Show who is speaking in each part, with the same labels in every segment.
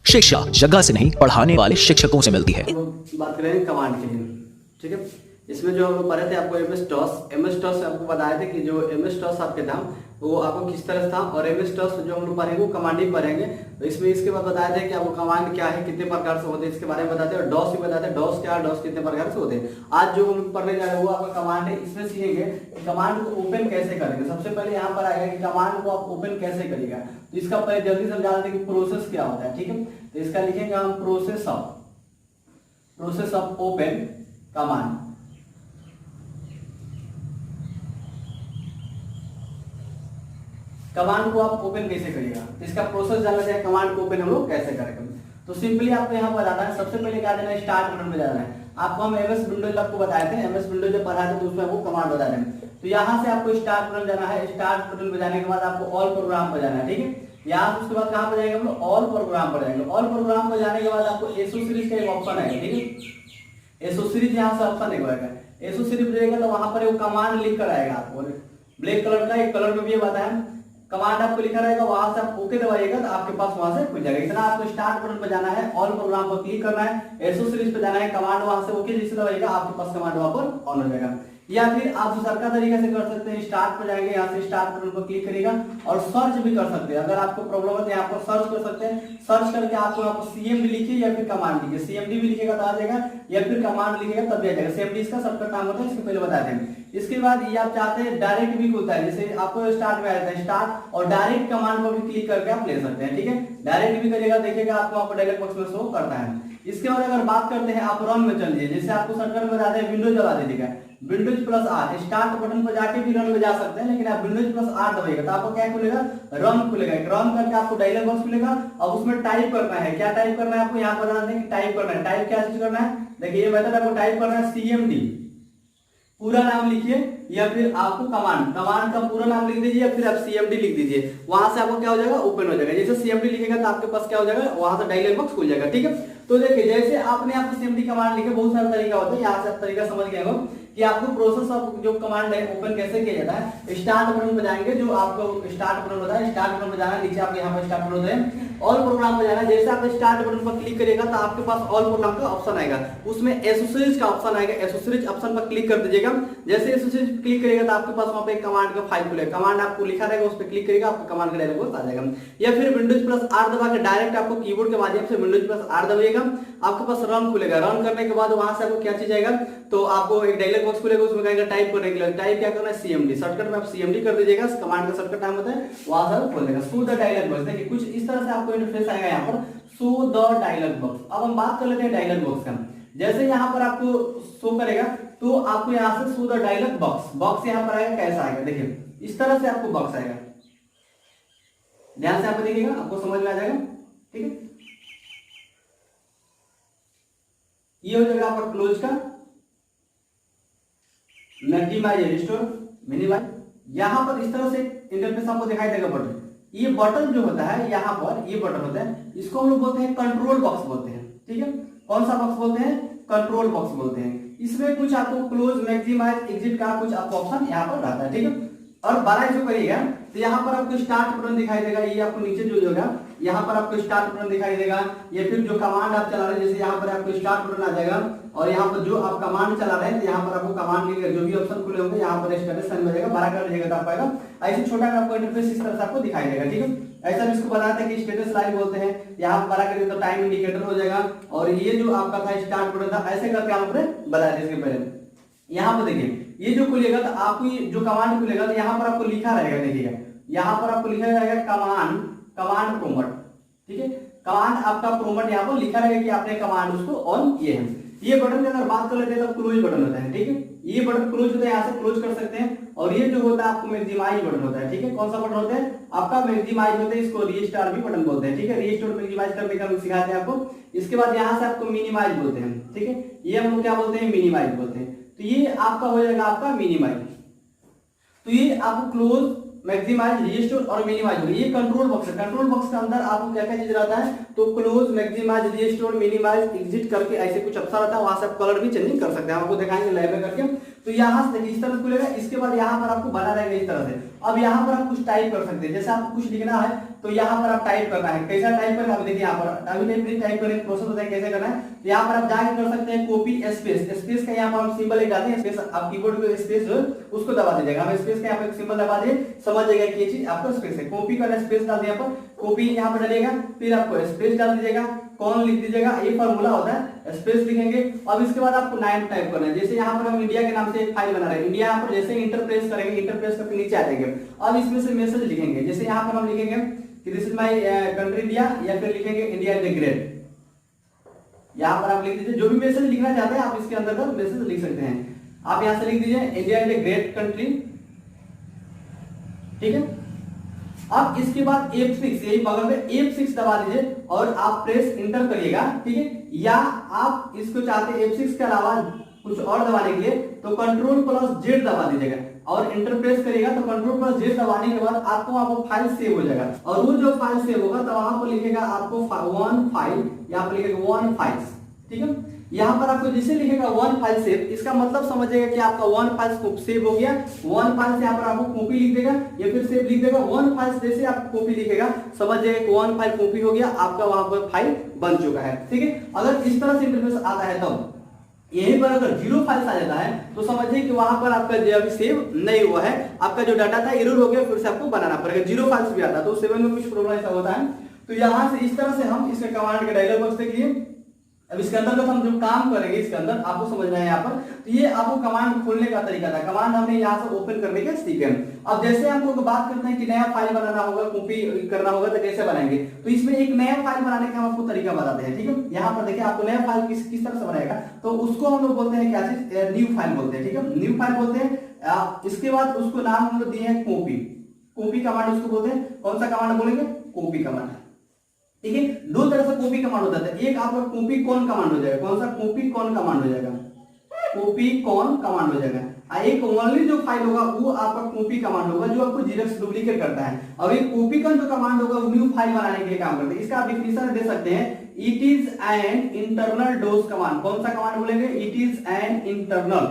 Speaker 1: शिक्षा जगह से नहीं पढ़ाने वाले शिक्षकों से मिलती है।
Speaker 2: बात करें कमांड के लिए, ठीक है। इसमें जो हम लोग पढ़े थे आपको एमएस टॉस आपको बताए थे कि जो एमएस टॉस आपके था वो आपको किस तरह था, और एमएस टॉस जो हम लोग पढ़ेंगे वो कमांड ही पढ़ेंगे। तो इसमें इसके बाद बताया था कि आपको कमांड क्या है, कितने प्रकार से होते हैं, इसके बारे में बताते हैं, और डॉस भी बताते हैं, डॉस क्या है, डॉस कितने प्रकार से होते हैं। आज जो हम लोग पढ़ने जा रहे हैं वो आपका कमांड है। इसमें सीखेंगे कि कमांड को ओपन कैसे करेंगे। सबसे पहले यहाँ पर आएगा कि कमांड को आप ओपन कैसे करिएगा। तो इसका पहले जल्दी समझा देते हैं कि प्रोसेस क्या होता है, ठीक है। तो इसका लिखेंगे हम process of open command. Command को आप ओपन कैसे करिएगा, इसका प्रोसेस जानना चाहिए। कमांड को ओपन हम लोग कैसे करेंगे, तो सिंपली आपको यहाँ पर जाना है। सबसे पहले क्या देना है, स्टार्ट बटन पे जाना है। आपको हम एमएस विंडोज आपको बताए थे, एमएस विंडोज जब पढ़ाए थे तो उसमें आपको कमांड बता रहे हैं। तो यहाँ से आपको स्टार्ट बटन जाना है। स्टार्ट बटन पे जाने के बाद आपको ऑल प्रोग्राम पर जाना है, ठीक है। यहाँ से उसके बाद कहाँ पर जाएंगे हम लोग, ऑल प्रोग्राम पर जाएंगे। ऑल प्रोग्राम पर जाने के बाद आपको एसओ सीरीज का एक ऑप्शन है, ठीक है। एसओ सीरीज यहाँ से ऑप्शन है, एसओ सीरीज जाएगा तो वहां पर वो कमांड लिख कर आएगा आपको ब्लैक कलर का, एक कलर में भी बताया कमांड आपको लिखा रहेगा। वहां से आप ओके दबाइएगा तो आपके पास वहां से खुल जाएगा। इतना आपको स्टार्ट बटन पर जाना है, ऑल प्रोग्राम पर क्लिक करना है, एसओ सीरीज पे जाना है, कमांड वहां से ओके जैसे दबाइएगा आपके पास कमांड वहां पर ऑन हो जाएगा। या फिर आप दूसरा का तरीका से कर सकते हैं, स्टार्ट पर जाएंगे, यहाँ से स्टार्ट बटन पर क्लिक करिएगा और सर्च भी कर सकते हैं। अगर आपको प्रॉब्लम है तो यहाँ पर सर्च कर सकते हैं। सर्च करके आपको यहाँ पर सीएमडी लिखिए या फिर कमांड लिखिए। सीएमडी भी लिखेगा तो आ जाएगा, या फिर कमांड लिखेगा तब भी आ जाएगा। सीएमडी इसका शॉर्टकट नाम होता है, इसके पहले बताते हैं। इसके बाद ये आप चाहते हैं डायरेक्ट भी होता है, जैसे आपको स्टार्ट में आया था स्टार्ट, और डायरेक्ट कमांड पर भी क्लिक करके आप ले सकते हैं, ठीक है। डायरेक्ट भी करिएगा, देखिएगा आपको वहां पर डायलॉग बॉक्स में शो करता है। इसके बाद अगर बात करते हैं आप रन में चलिए, जैसे आपको शॉर्टकट में बताते हैं विंडोज दबा दीजिएगा, windows plus R. Start button पर जाके भी रन में जा सकते हैं, लेकिन आप विंडोज प्लस आर दबाइएगा तो आपको क्या खुलेगा, रन खुलेगा। रन करके आपको डायलॉग बॉक्स खुलेगा और उसमें टाइप करना है। क्या टाइप करना है आपको यहाँ पर बता दें, टाइप करना है। टाइप क्या चीज करना है, देखिए ये मेथड आपको टाइप करना है सीएमडी, पूरा नाम लिखिए, या फिर आपको कमांड का पूरा नाम लिख दीजिए, या फिर आप सीएमडी लिख दीजिए। वहां से आपको क्या हो जाएगा, ओपन हो जाएगा। जैसे सीएमडी लिखेगा तो आपके पास क्या हो जाएगा, वहां से डायलॉग बॉक्स खुल जाएगा, ठीक है। तो देखिए जैसे आपने आपको सीएमडी कमांड लिखे, बहुत सारे तरीका होता है। यहाँ से आप तरीका समझ गए हो कि आपको प्रोसेस ऑफ जो कमांड है ओपन कैसे किया जाता है। स्टार्ट बटन पे जाएंगे, जो आपको स्टार्ट बटन होता है, स्टार्ट बटन पे जाना है, नीचे आपको यहाँ पर स्टार्ट बटन होता है। ऑल प्रोग्राम पे जाना है। जैसे आप स्टार्ट बटन पर क्लिक करिएगा तो आपके पास ऑल प्रोग्राम का ऑप्शन आएगा, उसमें एसओ सीरीज का ऑप्शन आएगा। एसओ सीरीज ऑप्शन पर क्लिक कर दीजिएगा। जैसे एसओ सीरीज क्लिक करिएगा तो आपके पास वहां पे कमांड का फाइल खुलेगा, कमांड आपको लिखा रहेगा, उस पर क्लिक करिएगा, आपको कमांड का डायलॉग बॉक्स आ जाएगा। या फिर विंडोज प्लस आर दबा के डायरेक्ट आपको कीबोर्ड के माध्यम से विंडोज प्लस आर दबाइएगा, आपके पास रन खुलेगा। रन करने के बाद वहां से आपको क्या चीज आएगा, तो आपको एक डायलॉग बॉक्स खुलेगा, उसमें कहेगा टाइप करने के लिए। टाइप क्या करना है, सीएमडी। शॉर्टकट में आप सीएमडी कर दीजिएगा, कमांड का शॉर्टकट नाम होता है, वहां से खोल देगा शो द डायलॉग बॉक्स। देखिए कुछ इस तरह से आपको इंटरफेस आएगा यहाँ पर, शो द डायलॉग बॉक्स। अब हम बात कर लेते हैं डायलॉग बॉक्स का। जैसे यहाँ पर आपको शो करेगा तो आपको यहाँ से शो द डायलॉग बॉक्स यहाँ पर आएगा। कैसा आएगा, देखिए इस तरह से आपको बॉक्स आएगा। ध्यान से आप देखिएगा, आपको समझ में आ जाएगा, ठीक है। ये हो जाएगा आपका क्लोज का, मैक्सिमाइज, रिस्टोर, मिनिमाइज। यहां पर इस तरह से इंटरफेस आपको दिखाई देगा। बटन, ये बटन जो होता है यहाँ पर, ये बटन होता है, इसको हम लोग बोलते हैं कंट्रोल बॉक्स बोलते हैं, ठीक है। कौन सा बॉक्स बोलते हैं, कंट्रोल बॉक्स बोलते हैं। इसमें कुछ आपको क्लोज, मैक्सिमाइज, एग्जिट का कुछ आपको ऑप्शन यहाँ पर रहता है, ठीक है। और बड़ा जो करिएगा तो यहाँ पर आपको स्टार्ट बटन दिखाई देगा। ये आपको नीचे जो होगा यहाँ पर आपको स्टार्ट बटन दिखाई देगा, या फिर जो कमांड आप चला रहे हैं, जैसे यहाँ पर आपको स्टार्ट बटन आ जाएगा, और यहाँ पर जो आप कमांड चला रहे हैं तो यहाँ पर आपको कमांड लिखेगा, जो भी ऑप्शन खुले होंगे यहाँ पर स्टेटस साइन हो जाएगा, बड़ा कर लीजिएगा तो आप पाएगा। ऐसे छोटा में आपको इंटरफेस इस तरह से आपको दिखाई देगा, ठीक है। ऐसा भी इसको बताते हैं कि स्टेटस लाइन बोलते हैं। यहाँ बड़ा करिए तो टाइम इंडिकेटर हो जाएगा। और ये जो आपका था स्टार्ट बटन था, ऐसे करके आपने बताया था इसके पहले। यहाँ पर देखिए ये जो खुलेगा तो आपको जो कमांड खुलेगा तो यहाँ पर आपको लिखा रहेगा, देखिएगा यहाँ पर आपको लिखा रहेगा कमांड प्रोमोट, ठीक है। कमांड आपका प्रोमोट यहाँ पर लिखा रहेगा कि आपने कमांड उसको ऑन किए हैं। ये बटन की अगर बात कर लेते हैं तो क्लोज बटन होता है, ठीक है। ये बटन क्लोज होता है, यहाँ से क्लोज कर सकते हैं। और ये जो होता है आपको मैक्सिमाइज बटन होता है, ठीक है। कौन सा बटन होता है आपका, मैक्सिमाइज होता है, इसको रीस्टार भी बटन बोलते हैं, ठीक है। रीस्टोर मैक्सिमाइज करने का सिखाते हैं आपको। इसके बाद यहाँ से आपको मिनिमाइज बोलते हैं, ठीक है। ये हम लोग क्या बोलते हैं, मिनिमाइज बोलते हैं। तो ये आपका हो जाएगा आपका मिनिमाइज। तो ये आपको क्लोज, मैक्सिमाइज, रीस्टोर और मिनिमाइज हो गया। ये कंट्रोल बॉक्स है। कंट्रोल बॉक्स के अंदर आपको क्या क्या चीज रहता है, तो close, maximise, restore, minimise, exit करके ऐसे कुछ ऑप्शन रहता है। वहां से आप कलर भी चेंजिंग कर सकते हैं, आपको दिखाएंगे लैब में करके। तो यहाँ से देखिए इस तरह से खुलेगा, इसके बाद यहाँ पर आपको बना रहेगा इस तरह से। अब यहाँ पर आप कुछ टाइप कर सकते हैं, जैसे आपको कुछ लिखना है तो यहाँ पर आप टाइप करना है, कैसा टाइप करना है देखिए यहाँ पर अभी टाइप करने का प्रोसेस होता है कैसे करना है। तो यहाँ पर आप जाके कर सकते हैं कॉपी स्पेस, स्पेस का यहाँ पर आप सिंबल एक डालते हैं, स्पेस आप कीबोर्ड पे स्पेस जो है उसको दबा दीजिएगा, हम स्पेस का यहाँ पर सिंबल दबा दिए, समझ जाएगा कि ये चीज आपका स्पेस है। कॉपी का स्पेस डाल दिया, पर कॉपी यहाँ पर डालिएगा, फिर आपको स्पेस डाल दीजिएगा, कौन लिख दीजिएगा, ये फॉर्मूला होता है, स्पेस लिखेंगे। अब इसके बाद आपको नाम टाइप करना है, जैसे यहाँ पर हम इंडिया के नाम से एक फाइल बना रहे हैं, इंडिया यहाँ पर जैसे इंटर प्रेस करेंगे, इंटर प्रेस करके नीचे आ जाएंगे। अब इसमें से मैसेज लिखेंगे, जैसे यहाँ पर हम लिखेंगे कि this is my country India, या फिर लिखेंगे इंडिया इज ग्रेट, यहाँ पर आप लिख दीजिए जो भी मैसेज लिखना चाहते हैं आप इसके अंदर का मैसेज लिख सकते हैं। आप यहाँ से लिख दीजिए India is a great country, ठीक है। अब इसके बाद F6 यही बगल में F6 दबा दीजिए और आप प्रेस इंटर करिएगा, ठीक है। या आप इसको चाहते हैं F6 के अलावा कुछ और दबाने के लिए तो Ctrl+Z दबा दीजिएगा और इंटर प्रेस करिएगा, तो Ctrl+Z दबाने के बाद आपको वहां पर फाइल सेव हो जाएगा, और वो जो फाइल सेव होगा तो वहां पर लिखेगा आपको वन फाइल, यहाँ पर लिखेगा वन फाइल्स, ठीक है। यहाँ पर आपको जिसे लिखेगा वन फाइल सेव, इसका मतलब समझिएगा कि आपका वन फाइल सेव हो गया। वन फाइल से यहाँ पर आपको कॉपी लिख देगा या फिर सेव लिख देगा, वन फाइल जैसे आप कॉपी लिखेगा समझ जाएगा कि वन फाइल कॉपी हो गया, आपका वहां पर फाइल बन चुका है, ठीक है। अगर इस तरह से इंटरफेस आता है तो यहीं पर अगर जीरो फाइल्स आ जाता है तो समझिए कि वहां पर आपका जो अभी सेव नहीं हुआ है, आपका जो डाटा था एरर हो गया, फिर से आपको बनाना पड़ेगा। जीरो फाइल्स भी आता है तो 7 में कुछ प्रॉब्लम ऐसा होता है। तो यहाँ से इस तरह से हम इसके कमांड के डायलॉग बॉक्स देख लिए। अब इसके अंदर हम जो काम करेंगे इसके अंदर आपको समझना है यहाँ पर, तो ये आपको कमांड खोलने का तरीका था, कमांड हमने यहाँ से ओपन करने के सीखे। अब जैसे हम लोग बात करते हैं कि नया फाइल बनाना होगा, कॉपी करना होगा तो कैसे बनाएंगे, तो इसमें एक नया फाइल बनाने का हम आपको तरीका बताते हैं, ठीक है। यहाँ पर देखिए आपको नया फाइल किस तरह से बनाएगा, तो उसको हम लोग बोलते हैं क्या चीज, न्यू फाइल बोलते हैं, ठीक है, न्यू फाइल बोलते हैं। इसके बाद उसको नाम हम लोग दिए हैं कॉपी, कॉपी कमांड उसको बोलते हैं। कौन सा कमांड बोलेंगे, कॉपी कमांड, ठीक है। दो तरह से कॉपी कमांड होता है, एक आपका कॉपी कौन कमांड हो जाएगा, कौन सा कॉपी कौन कमांड हो जाएगा, कॉपी कौन कमांड हो जाएगा। एक ओनली जो फाइल होगा वो आपका कॉपी कमांड होगा, जो आपको जेरॉक्स डुप्लीकेट करता है। अब एक कॉपी का जो कमांड होगा वो न्यू फाइल बनाने के लिए काम करता है। इसका आप डिफिनेशन दे सकते हैं, it is an internal DOS command. कौन सा कमांड बोलेंगे, it is an internal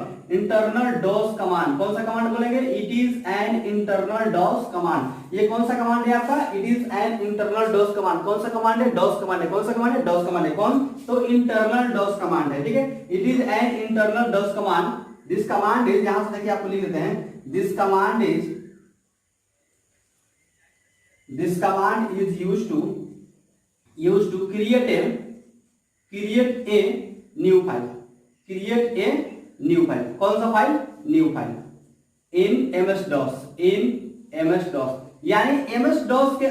Speaker 2: DOS command. कौन सा कमांड बोलेंगे, it is an internal DOS command. ये कौन सा कमांड है आपका, it is an internal DOS command. कौन सा कमांड है, डोस कमांड है। कौन सा कमांड है, डोस कमांड है। कौन, तो इंटरनल डोस कमांड है, ठीक है। It is an internal DOS command. This command is, यहां से देखिए आपको लिख देते हैं, this command is used to create a new file, create a new file। कौन सा file, new file in MS DOS, यानी MS DOS के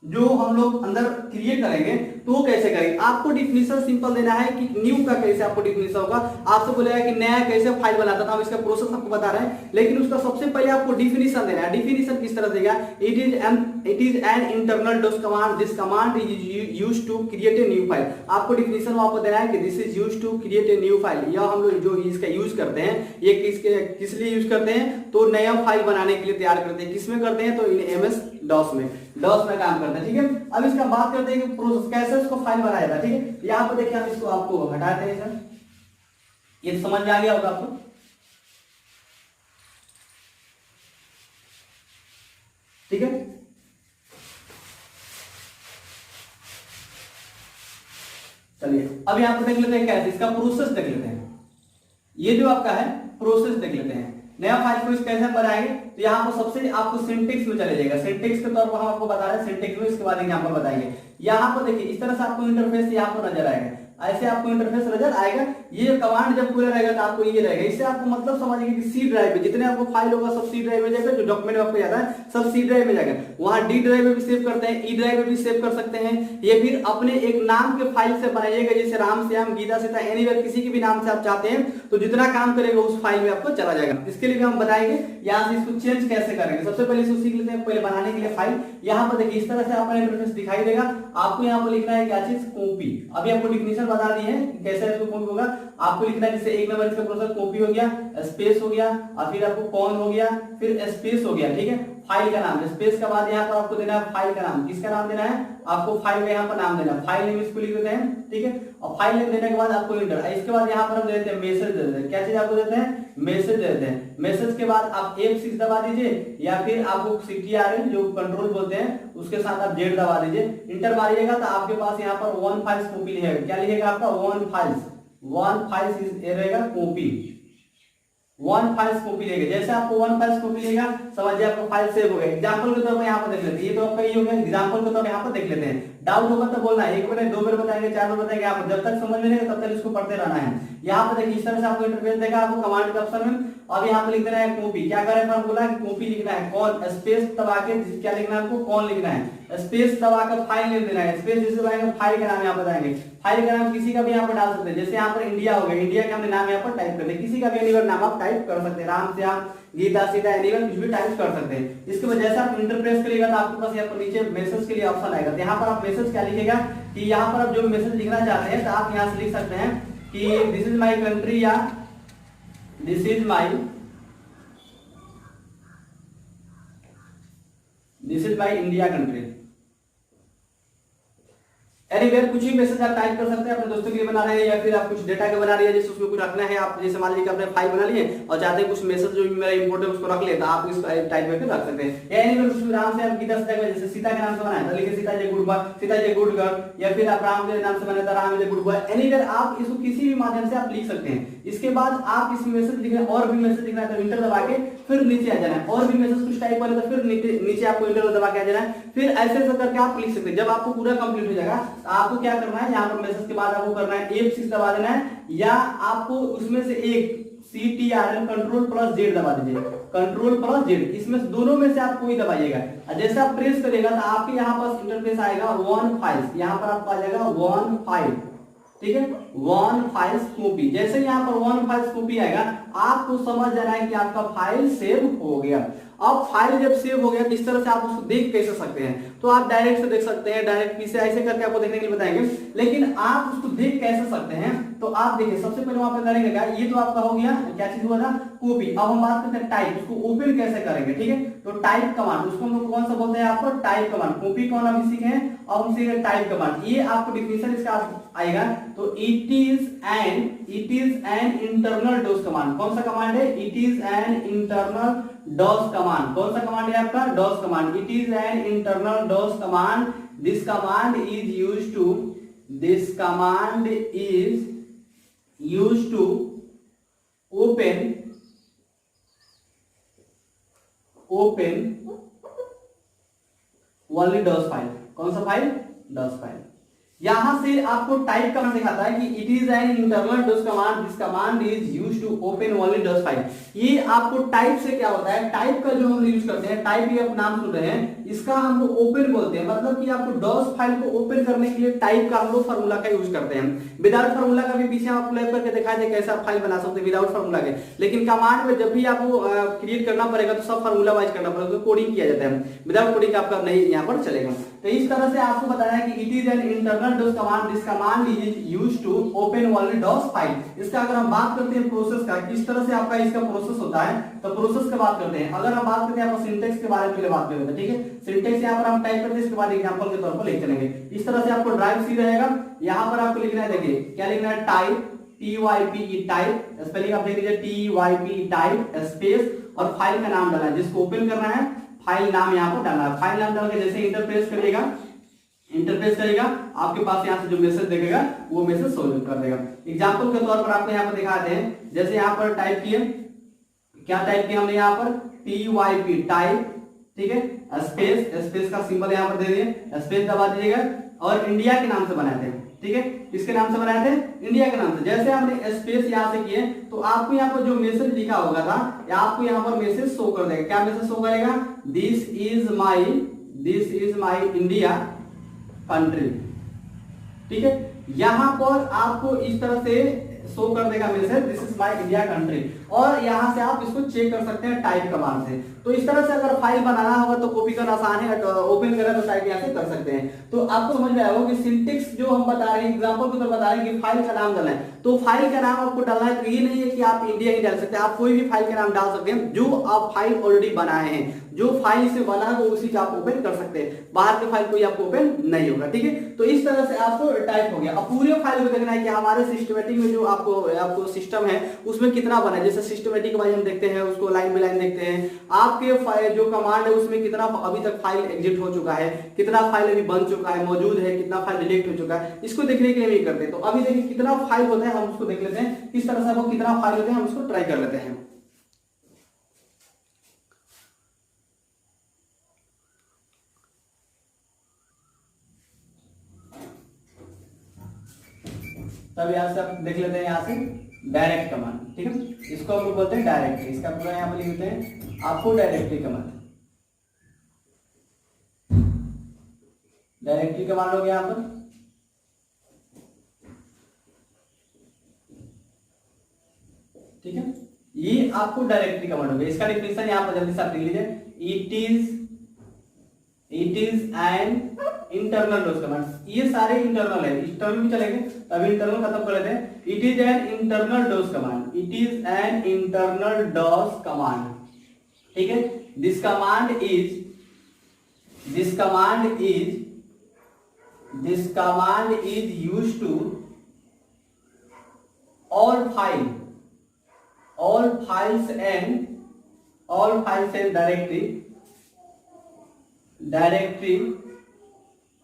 Speaker 2: जो हम लोग अंदर क्रिएट करेंगे तो कैसे करेंगे। आपको डिफिनेशन सिंपल देना है कि न्यू का कैसे आपको डिफिनेशन होगा। आपसे बोलेगा कि नया कैसे फाइल बनाता था, हम इसका प्रोसेस आपको बता रहे हैं, लेकिन उसका सबसे पहले आपको डिफिनेशन देना है। डिफिनेशन किस तरह देगा, it is an internal DOS command, this command is used to create a new file. आपको डिफिनेशन वहां पर देना है कि this is used to create a new file. या हम लोग जो इसका यूज करते हैं ये किस लिए यूज करते हैं, तो नया फाइल बनाने के लिए तैयार करते हैं। किसमें करते हैं, तो इन MS DOS में काम करते हैं, ठीक है। अब इसका बात करते हैं कि प्रोसेस कैसे उसको फाइल बनाया जाता है, ठीक है। यहाँ पर देखिए हम इसको आपको हटा दें सर, ये समझ में आ गया होगा आपको, ठीक है। चलिए अब यहाँ पर देख लेते हैं कैसे इसका प्रोसेस देख लेते हैं। ये जो आपका है प्रोसेस देख लेते हैं, नया फाइल को इस कैसे बनाएंगे। तो यहाँ पर सबसे आपको सिंटेक्स में चले जाएगा, सिंटेक्स के तौर पर हम आपको बता रहे हैं, सिंटेक्स में इसके बाद यहाँ पर बताएंगे। यहाँ पर देखिए इस तरह से आपको इंटरफेस यहाँ पर नजर आएगा, ऐसे आपको इंटरफेस नजर आएगा। ये कमांड जब पूरा रहेगा तो आपको ये रहेगा, इससे आपको मतलब समझिए कि सी ड्राइव में जितने आपको फाइल होगा सब सी ड्राइव में जाएगा, जो डॉक्यूमेंट आपको जाता है सब सी ड्राइव में जाएगा। वहां डी ड्राइव में भी सेव करते हैं, ई ड्राइव में भी सेव कर सकते हैं। ये फिर अपने एक नाम के फाइल से बनाइएगा, जैसे राम श्याम गीता सीता एनीवेयर किसी के भी नाम से आप चाहते हैं तो जितना काम करेगा उस फाइल में आपको चला जाएगा। इसके लिए भी हम बताएंगे यहाँ से इसको चेंज कैसे करेंगे। सबसे पहले इसको सीख लेते हैं, पहले बनाने के लिए फाइल। यहाँ पर देखिए इस तरह से आपका इंटरफेस दिखाई देगा। आपको यहाँ पर लिखना है क्या चीज, कॉपी। अभी आपको डिफिनेशन बता दी है कैसे इसको कॉपी होगा। आपको लिखना है जैसे एक नंबर इसका प्रोसेस कॉपी हो गया, स्पेस हो गया, और फिर आपको कौन हो गया, फिर स्पेस हो गया, ठीक है। फाइल का नाम, स्पेस के बाद यहाँ पर आपको देना है फाइल का नाम। किसका नाम देना है आपको? फाइल का यहाँ पर नाम देना है, फाइल नेम इसको लिख देते हैं, ठीक है। और फाइल नेम देने के बाद आपको इंटर, इसके बाद यहाँ पर हम देते हैं मैसेज दे देते हैं। क्या चीज आपको देते हैं? मैसेज देते हैं। मैसेज के बाद आप F6 दबा दीजिए या फिर आपको CTRL जो कंट्रोल बोलते हैं उसके साथ आप Z दबा दीजिए, इंटर मारिएगा तो आपके पास यहाँ पर वन फाइल्स कॉपी लिखेगा। क्या लिखेगा आपका? वन फाइल्स रहेगा कॉपी, वन फाइल्स कॉपी लेगा। जैसे आपको वन फाइल्स कॉपी लेगा समझिए आपका फाइल सेव हो गया। एग्जांपल के तौर पर यहाँ पर देख लेते हैं, ये तो आपका ये हो गया, एग्जांपल के तौर पर यहाँ पर देख लेते हैं। डाउट होगा तो बोलना है, एक बार दो बार बताएंगे, चार बार बताएंगे, आप जब तक समझ में नहीं तब तक इसको पढ़ते रहना है। यहाँ पर देखिए इस तरह से आपको इंटरफेस देगा, आपको कमांड के ऑप्शन में अब यहाँ पर लिख देना है कॉपी। क्या करें फॉर्मूला की कॉपी लिखना है, कौन स्पेस दबा के क्या लिखना है आपको? कौन लिखना है, स्पेस दबा कर फाइल नेम देना है, स्पेस जिसे दबाएंगे फाइल का नाम यहाँ बताएंगे। फाइल का नाम किसी का भी यहाँ पर डाल सकते हैं, जैसे यहाँ पर इंडिया हो गया, इंडिया का हमने नाम यहाँ पर टाइप कर दिया, किसी का भी एनिमल नाम आप टाइप कर सकते हैं, राम श्याम गीता सीता एनिमल कुछ भी टाइप कर सकते हैं। इसके बाद जैसे आप इंटर प्रेस करिएगा तो आपके पास यहाँ पर नीचे मैसेज के लिए ऑप्शन आएगा, तो यहाँ पर आप मैसेज क्या लिखेगा कि यहाँ पर आप जो मैसेज लिखना चाहते हैं तो आप यहाँ से लिख सकते हैं कि दिस इज माई कंट्री या this is my India country. Anywhere कुछ भी मैसेज आप टाइप कर सकते हैं, अपने दोस्तों के लिए बना रहे हैं या फिर आप कुछ डेटा के बना रहे हैं, जैसे उसमें कुछ रखना है, आप जैसे मान लीजिए आपने फाइल बना लिए और चाहते हैं कुछ मैसेज जो मेरा इंपोर्टेंट उसको रख ले, तो आप इस टाइप करके रख सकते हैं। या एनीवेयर कुछ भी नाम से आप गीता सीता जैसे सीता के नाम से बनाए तो लिखे सीता जय गुड बॉय, सीता जय गुड गर्ल, या फिर आप राम के नाम से बनाए तो राम जय गुड बॉय। एनीवेयर आप इसको किसी भी माध्यम से आप लिख सकते हैं। इसके बाद आप इस मैसेज लिखना, और भी मैसेज लिखना है तो इंटर दबा के फिर नीचे आ जाना है, और भी मैसेज कुछ टाइप करें तो फिर नीचे आपको इंटर दबा के आ जाना है, फिर ऐसे ऐसे करके आप लिख सकते हैं। जब आपको पूरा कंप्लीट हो जाएगा तो आपको क्या करना है, यहाँ पर मैसेज के बाद आपको करना है F6 दबा देना है, या आपको उसमें से एक CTRL कंट्रोल प्लस Z दबा दीजिए, कंट्रोल प्लस Z, इसमें दोनों में से आप कोई दबाइएगा। जैसे आप प्रेस करेगा तो आपके यहाँ पास इंटरफेस आएगा वन फाइल्स, यहाँ पर आपको आ जाएगा वन फाइल, ठीक है, वन फाइल्स कॉपी। जैसे यहाँ पर वन फाइल्स कॉपी आएगा आपको समझ जाना है कि आपका फाइल सेव हो गया। अब फाइल जब सेव हो गया किस तरह से आप उसको देख कैसे सकते हैं, तो आप डायरेक्ट से देख सकते हैं, डायरेक्ट पीछे ऐसे करके आपको देखने के लिए बताएंगे, लेकिन आप उसको देख कैसे सकते हैं तो आप देखिए सबसे पहले वहां पे करेंगे क्या, ये तो आपका हो गया, क्या चीज हुआ था, कॉपी। अब हम बात करते हैं टाइप, उसको ओपन कैसे करेंगे, ठीक है। तो टाइप कमांड, उसको हम लोग कौन सा बोलते हैं आपको? Type command. कॉपी कौन अभी सीखे हैं, अब हम सीखे टाइप कमांड। ये आपको डिफिनेशन इसका आएगा, तो it is an internal DOS command. कौन सा कमांड है? It is an internal DOS command. कौन सा कमांड है आपका? DOS command. It is an internal DOS command. This command is used to open only DOS file. कौन सा file? DOS file. यहां से आपको टाइप कमांड दिखाता है कि it is an internal DOS command, this command is used to open only DOS file. ये आपको टाइप से क्या होता है, टाइप का जो हम यूज करते हैं, टाइप ये आप नाम सुन रहे हैं, इसका हम लोग ओपन बोलते हैं, मतलब कि आपको डॉस फाइल को ओपन करने के लिए टाइप का हम लोग फार्मूला का यूज करते हैं। विदाउट फार्मूला का भी पीछे हम आपको लैब करके दिखाए थे कैसे आप फाइल बना सकते हैं विदाउट फार्मूला के, लेकिन कमांड में जब भी आपको क्रिएट करना पड़ेगा तो सब फार्मूला वाइज करना पड़ेगा, कोडिंग किया जाता है, विदाउट कोडिंग आपका नहीं यहाँ पर चलेगा। तो इस तरह से आपको बताया कि it is an internal DOS command, this command is used to open only DOS file. इसका अगर हम बात करते हैं प्रोसेस का, किस तरह से आपका इसका प्रोसेस होता है, तो प्रोसेस की बात करते हैं। अगर हम बात करते हैं आपको सिंटेक्स के बारे में पहले बात करेंगे, ठीक है। सिंटेक्स यहाँ पर हम टाइप करते हैं, इसके बाद एग्जांपल के तौर पर लिख चलेंगे। इस तरह से आपको ड्राइव सी रहेगा, यहाँ पर आपको लिखना है, देखिए क्या लिखना है, टाइप TYPE टाइप, स्पेलिंग आप देख लीजिए TYPE टाइप स्पेस और फाइल का नाम डालना है, जिसको ओपन करना है फाइल नाम यहाँ पर डालना है। फाइल नाम डाल के जैसे इंटरप्रेस करेगा आपके पास यहाँ से जो मैसेज देखेगा वो मैसेज शो कर देगा। एग्जांपल के तौर पर आपको यहाँ पर दिखाते हैं, जैसे यहाँ पर टाइप किए, क्या टाइप किया हमने यहाँ पर TYP टाइप, ठीक है, स्पेस का सिंबल यहाँ पर दे दिए, स्पेस दबा दीजिएगा और इंडिया के नाम से बनाते हैं, ठीक है, किसके नाम से बनाए थे? इंडिया के नाम से। जैसे हमने स्पेस यहाँ से किए तो आपको यहाँ पर जो मैसेज लिखा होगा था आपको यहाँ पर मैसेज शो कर देगा। क्या मैसेज शो करेगा? This is my India country, ठीक है। यहाँ पर आपको इस तरह से शो कर देगा message this is my India country, और यहाँ से आप इसको चेक कर सकते हैं टाइप कमांड से। तो इस तरह से अगर फाइल बनाना होगा तो कॉपी करना आसान है, ओपन करें तो टाइप यहाँ से कर सकते हैं। तो आपको समझ में आएगा कि सिंटेक्स जो हम बता रहे हैं, एग्जांपल के तौर बता रहे हैं कि फाइल का नाम डालना है, तो फाइल का नाम आपको डालना है। तो ये नहीं है कि आप इंडिया ही डाल सकते हैं, आप कोई भी फाइल का नाम डाल सकते हैं जो आप फाइल ऑलरेडी बनाए हैं, जो फाइल से बना है वो उसी से आप ओपन कर सकते हैं, बाहर के फाइल कोई आपको ओपन नहीं होगा, ठीक है। तो इस तरह से आपको टाइप हो गया। अब पूरे फाइल को देखना है कि हमारे सिस्टमेटिक में जो आपको सिस्टम है उसमें कितना बना है। जैसे सिस्टमेटिक वाइज हम देखते हैं, उसको लाइन बाय लाइन देखते हैं, आपके फाइल जो कमांड है उसमें कितना अभी तक फाइल एग्जिट हो चुका है, कितना फाइल अभी बन चुका है, मौजूद है, कितना फाइल डिलीट हो चुका है, इसको देखने के लिए नहीं करते। तो अभी देखिए कितना फाइल होता है, हम उसको देख लेते हैं किस तरह से आपको कितना फाइल होते हैं, हम उसको ट्राई कर लेते हैं। तब यहाँ से आप देख लेते हैं, यहाँ से डायरेक्ट कमांड, ठीक है, इसको हम लोग बोलते हैं डायरेक्टली, इसका पूरा यहाँ पर लिख देते हैं आपको डायरेक्टली कमांड। डायरेक्टली कमांड हो गया यहाँ पर, ठीक है, ये आपको डायरेक्टली कमांड हो गया। इसका डिफिनेशन यहाँ पर जल्दी से आप लिख लीजिए, it is an internal DOS command. ये सारे इंटरनल है, एक्सटर्नल भी चलेंगे, तभी इंटरनल खत्म कर लेते हैं। It is an internal DOS command, it is an internal DOS command, ठीक है। This command is used to all files and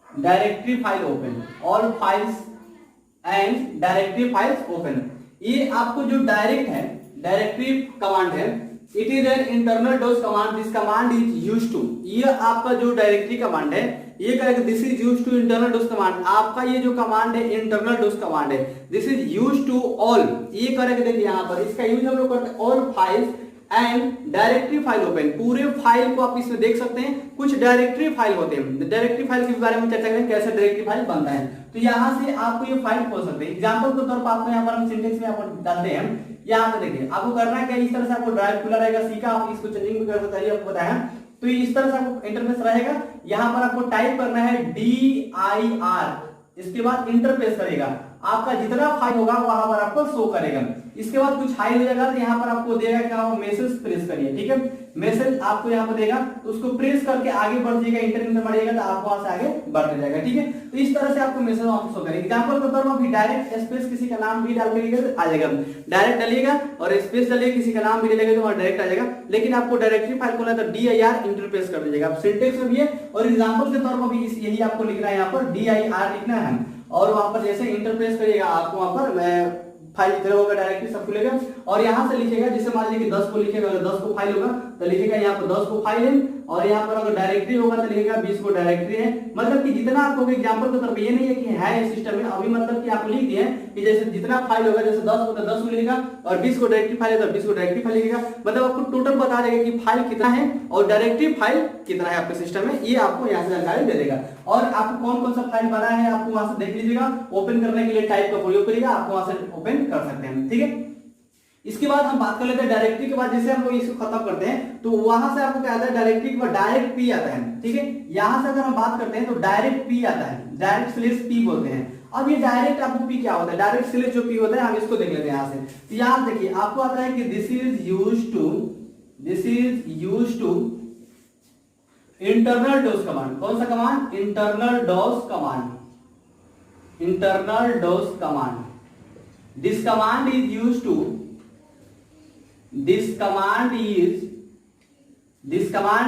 Speaker 2: directory file open, all files and directory files open। ये आपको जो डायरेक्ट है, डायरेक्टरी कमांड है, it is an internal DOS command, this command is used to, ये आपका जो directory command है ये करेगा, this is used to internal DOS command, आपका ये जो कमांड है इंटरनल डोज कमांड है, this is used to all, ये करेगा, देखिए यहाँ पर इसका यूज हम लोग करते हैं all files and directory file open. पूरे फाइल को आप इसमें देख सकते हैं, कुछ डायरेक्टरी फाइल होते हैं, डायरेक्टरी फाइल के बारे में चर्चा करें कैसे डायरेक्टरी फाइल बनता है। तो यहाँ से आपको ये फाइल खोल सकते हैं। एग्जांपल के तौर पर आपको यहाँ पर हम सिंटेक्स में आपको डालते हैं, यहाँ पे देखिए आपको करना है क्या, इस तरह से आपको ड्राइव खुला रहेगा, सीखा, आप इसको चेंजिंग भी कर सकते हैं, आपको बताया। तो इस तरह से आपको इंटरफेस रहेगा, यहाँ पर आपको टाइप करना है DIR, इसके बाद इंटरफेस करेगा, आपका जितना फाइल होगा वहां पर आपको शो करेगा। इसके बाद कुछ हाई हो जाएगा तो यहाँ पर आपको देगा क्या, मैसेज प्रेस करिए, ठीक है, मैसेज आपको यहाँ पर देगा, तो उसको प्रेस करके आगे बढ़ जाएगा, इंटर बढ़िएगा तो आपको वहां से आगे बढ़ते जाएगा, ठीक है। तो इस तरह से आपको मैसेज वहां शो करेगा। एग्जांपल के तौर पर अभी डायरेक्ट स्पेस किसी का नाम भी डाल के आ जाएगा, डायरेक्ट डालिएगा और स्पेस डालिएगा, किसी का नाम भी डालेगा तो वहां डायरेक्ट आ जाएगा। लेकिन आपको डायरेक्टरी फाइल खोलना है तो DIR इंटरफेस कर दीजिएगा, आप सिंटेक्स में भी है और एग्जांपल के तौर पर भी यही आपको लिखना है, यहाँ पर DIR लिखना है, और वहां पर जैसे इंटरप्रेस करिएगा आपको वहां पर फाइल इधर होगा, डायरेक्टली सब खुलेगा, और यहाँ से लिखेगा, जैसे मान लीजिए कि 10 को लिखेगा, अगर 10 को फाइल होगा तो लिखेगा यहाँ पर 10 को फाइल है, और यहाँ पर अगर डायरेक्टरी होगा तो लिखेगा 20 को डायरेक्टरी है। मतलब कि जितना आपको एग्जांपल के तरफ ये नहीं है कि है सिस्टम में, अभी मतलब कि आप लिख दिए कि जैसे जितना फाइल होगा, जैसे 10 को तो 10 को लिखेगा, और 20 को डायरेक्टरी फाइल है तो 20 को डायरेक्टरी फाइल लिखेगा। मतलब आपको टोटल बता देगा कि फाइल कितना है और डायरेक्टरी फाइल कितना है आपके सिस्टम में, ये आपको यहाँ से जानकारी दे देगा। और आपको कौन कौन सा फाइल बना है आपको वहां से देख लीजिएगा, ओपन करने के लिए टाइप का प्रयोग करिएगा, आपको वहां से ओपन कर सकते हैं, ठीक है। इसके बाद हम बात कर लेते हैं डायरेक्टरी के बाद, जैसे हम लोग इसको खत्म करते हैं तो वहां से आपको क्या आता है, डायरेक्टरी के बाद डायरेक्ट पी आता है, ठीक है। यहां से अगर हम बात करते हैं तो डायरेक्ट पी आता है, डायरेक्ट स्लैश पी बोलते हैं। अब ये डायरेक्ट आपको पी क्या होता है, डायरेक्ट स्लैश जो पी होता है हम इसको देख लेते हैं यहाँ से। तो यहाँ देखिए आपको आता है कि this is used to internal DOS command. कौन सा command, internal DOS command, internal DOS command. This command is used to, this command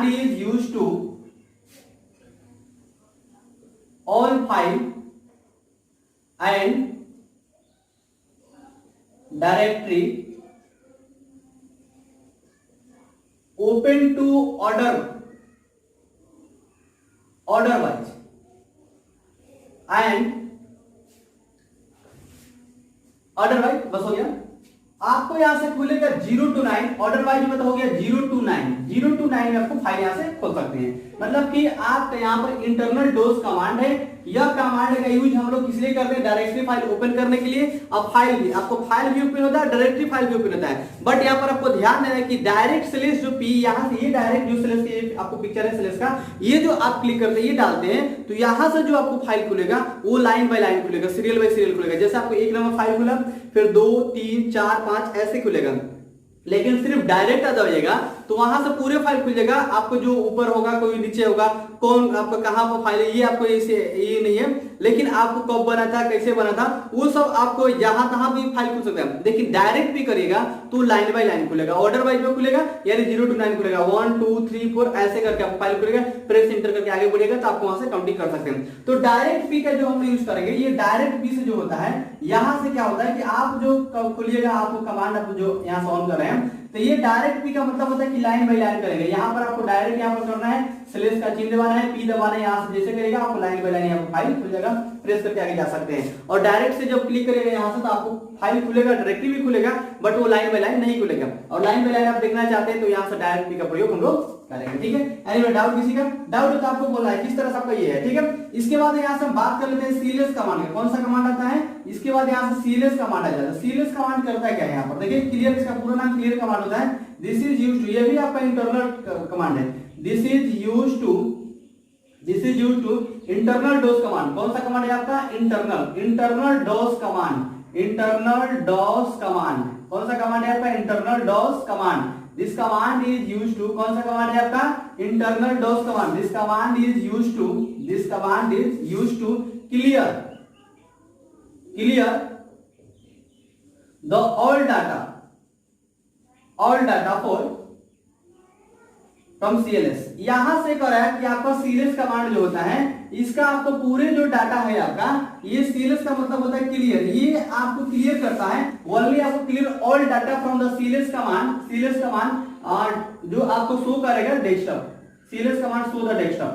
Speaker 2: is used to all file and directory open to order wise and order wise, बस हो गया। आपको यहां से खुलेगा 0 to 9, order wise में तो हो गया 0 to 9, 0 to 9 में आपको फाइल यहां से खोल सकते हैं। मतलब कि आपका यहाँ पर इंटरनल डोज कमांड है। यह कमांड का यूज हम लोग किस लिए करते हैं, डायरेक्टरी फाइल ओपन करने के लिए। अब फाइल भी आपको फाइल भी ओपन होता है, डायरेक्टरी फाइल भी ओपन होता है, बट यहाँ पर आपको ध्यान देना है कि डायरेक्ट स्लैश जो पी यहाँ से ये डायरेक्ट जो स्लैश के आपको पिक्चर है स्लैश का, ये जो आप क्लिक करते हैं ये डालते हैं तो यहाँ से जो आपको फाइल खुलेगा वो लाइन बाय लाइन खुलेगा, सीरियल बाय सीरियल खुलेगा। जैसे आपको 1 नंबर फाइल खुला, फिर 2 3 4 5 ऐसे खुलेगा। लेकिन सिर्फ डायरेक्ट आ जाइएगा तो वहां से पूरे फाइल खुल जाएगा, आपको जो ऊपर होगा कोई नीचे होगा, कौन आपका कहां पर फाइल है ये आपको ये नहीं है, लेकिन आपको कब बना था कैसे बना था वो सब आपको जहां तहां भी फाइल खुल सकता है। लेकिन डायरेक्ट भी करिएगा तो लाइन बाय लाइन खुलेगा, ऑर्डर वाइज में खुलेगा, यानी 0 to 9 खुलेगा, 1 2 3 4 ऐसे करके आपको फाइल खुलेगा। प्रेस एंटर करके आगे बढ़ेगा तो आपको वहां से काउंटिंग कर सकते हैं। तो डायरेक्ट पी का जो हम यूज करेंगे, ये डायरेक्ट पी से जो होता है, यहां से क्या होता है कि आप जो खुलिएगा आपको कमांड आप जो यहां से ऑन कर रहे हैं, तो ये डायरेक्ट पी का मतलब होता है कि लाइन बाय लाइन करेंगे। यहाँ पर आपको डायरेक्ट यहाँ पर करना है, स्लैश का चिन्ह दबाना है, पी दबाना है, यहाँ से जैसे करेगा आपको लाइन बाय लाइन यहाँ पर फाइल खुल जाएगा, प्रेस करके आगे जा सकते हैं। और डायरेक्ट से जब क्लिक करेगा यहाँ से तो आपको फाइल खुलेगा, डायरेक्टली भी खुलेगा, बट वो लाइन बाय लाइन नहीं खुलेगा। और लाइन बाय लाइन आप देखना चाहते हैं तो यहाँ से डायरेक्ट पी का प्रयोग हम लोग करेंगे, ठीक है। एनीवे डाउट किसी का डाउट तो आपको बोलना है किस तरह से आपका ये है, ठीक है। इसके बाद यहाँ से हम बात कर लेते हैं सीएलएस कमांड का। कौन सा कमांड आता है, इसके बाद यहाँ से सीएलएस कमांड आ जाता है। सीएलएस कमांड करता है क्या है, यहाँ पर देखिए क्लियर, इसका पूरा नाम क्लियर कमांड होता है। दिस इज यूज्ड टू, ये भी आपका इंटरनल कमांड है। This is used to internal DOS command. कौन सा कमांड है आपका, internal DOS command, internal DOS command. कौन सा कमांड है आपका, internal DOS command. This command is used to, कौन सा कमांड है आपका, internal DOS command. This command is used to clear the all data from CLS. यहां से करा है कि आपका सीएलएस कमांड जो होता है, इसका आपको पूरे जो डाटा है आपका, ये सीएलएस का मतलब होता है क्लियर, ये आपको क्लियर करता है। ओनली आपको clear all data from the CLS command जो आपको शो करेगा desktop. CLS command show the desktop.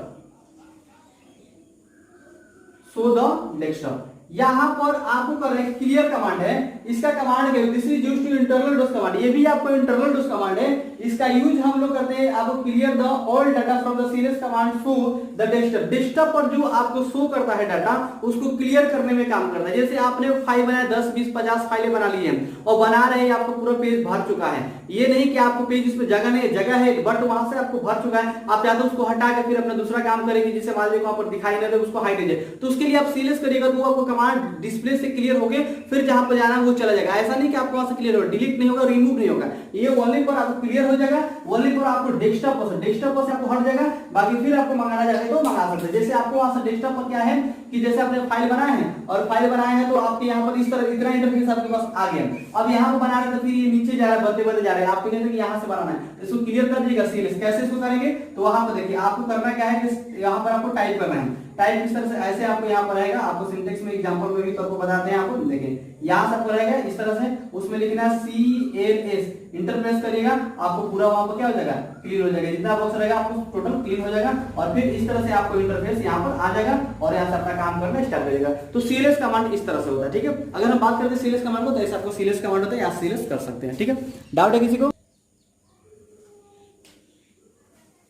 Speaker 2: यहां पर आपको कर रहे हैं क्लियर कमांड है, इसका कमांड है this is used to internal DOS command. ये भी आपको इंटरनल डोज कमांड है, इसका यूज हम लोग करते हैं आपको clear the all data from the CLS command to the desktop. Desktop पर जो आपको शो करता है डाटा, उसको क्लियर करने में काम करता है। जैसे आपने फाइल बनाया 10 20 50 फाइलें बना ली हैं और बना रहे हैं, आपको पूरा पेज भर चुका है। ये नहीं कि आपको पेज इसमें जगह नहीं, जगह है बट वहां से आपको भर चुका है, आप चाहते हो उसको हटा के फिर अपना दूसरा काम करेंगे, जिससे मान लीजिए वहां पर दिखाई नहीं दे उसको हाइड कीजिए, तो उसके लिए आप सीएलएस करिएगा तो आपको कमांड डिस्प्ले से क्लियर होके फिर जहां पर जाना है वो चला जाएगा। ऐसा नहीं कि आपको वहां से क्लियर होगा, डिलीट नहीं होगा, रिमूव नहीं होगा, ये ओनली पर आपको क्लियर हो जाएगा। ओनली पर आपको डेस्कटॉप पर से आपको हट जाएगा, बाकी फिर आपको मंगाना चाहे तो मंगा सकते हैं। जैसे आपको वहां से डेस्कटॉप पर क्या है कि जैसे आपने फाइल बनाए हैं और फाइल बनाए हैं तो आपके यहाँ पर इस तरह इतना इंटरफेस आपके पास आ गया। अब यहाँ पर बना रहे तो फिर ये नीचे जा रहा है, बढ़ते जा रहे हैं, आपको कहते हैं कि यहाँ से बनाना है, इसको क्लियर कर दीजिएगा सीएलएस। कैसे इसको करेंगे तो वहां पर देखिए आपको करना क्या है कि यहाँ पर आपको टाइप करना है। टाइप इस तरह से ऐसे आपको यहाँ पर आएगा, आपको सिंटेक्स में एग्जांपल में भी तो आपको बताते हैं। आपको देखिए यहाँ से आपको रहेगा इस तरह से, उसमें लिखना है CLS, इंटर प्रेस करिएगा, आपको पूरा वहां पर क्या हो जाएगा, क्लियर हो जाएगा। जितना बॉक्स रहेगा आपको टोटल क्लीन हो जाएगा और फिर इस तरह से आपको इंटरफेस यहाँ पर आ जाएगा और यहाँ से अपना काम करना स्टार्ट करेगा। तो सीएलएस कमांड इस तरह से होता है, ठीक है। अगर हम बात करते हैं सीएलएस कमांड को, तो ऐसे आपको सीएलएस कमांड होता है, यहाँ सीएलएस कर सकते हैं, ठीक है। डाउट है किसी को?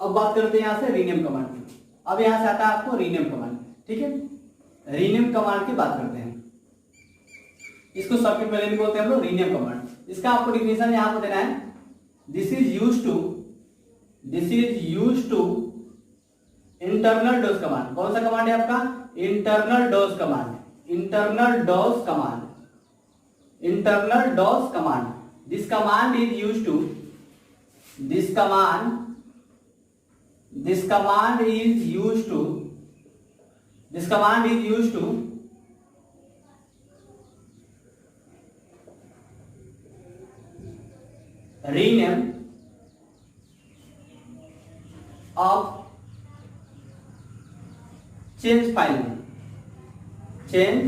Speaker 2: अब बात करते हैं यहाँ से रीनेम कमांड की। अब यहाँ से आता है आपको रीनेम कमांड, ठीक है। रीनेम कमांड की बात करते हैं, इसको सर्किट में भी बोलते हैं हम लोग रीनेम कमांड। इसका आपको डिफिनेशन यहाँ पर देना है, this is used to internal DOS command. कौन सा कमांड है आपका, internal DOS command, internal DOS command. This command is used to, this command is used to rename of change file name।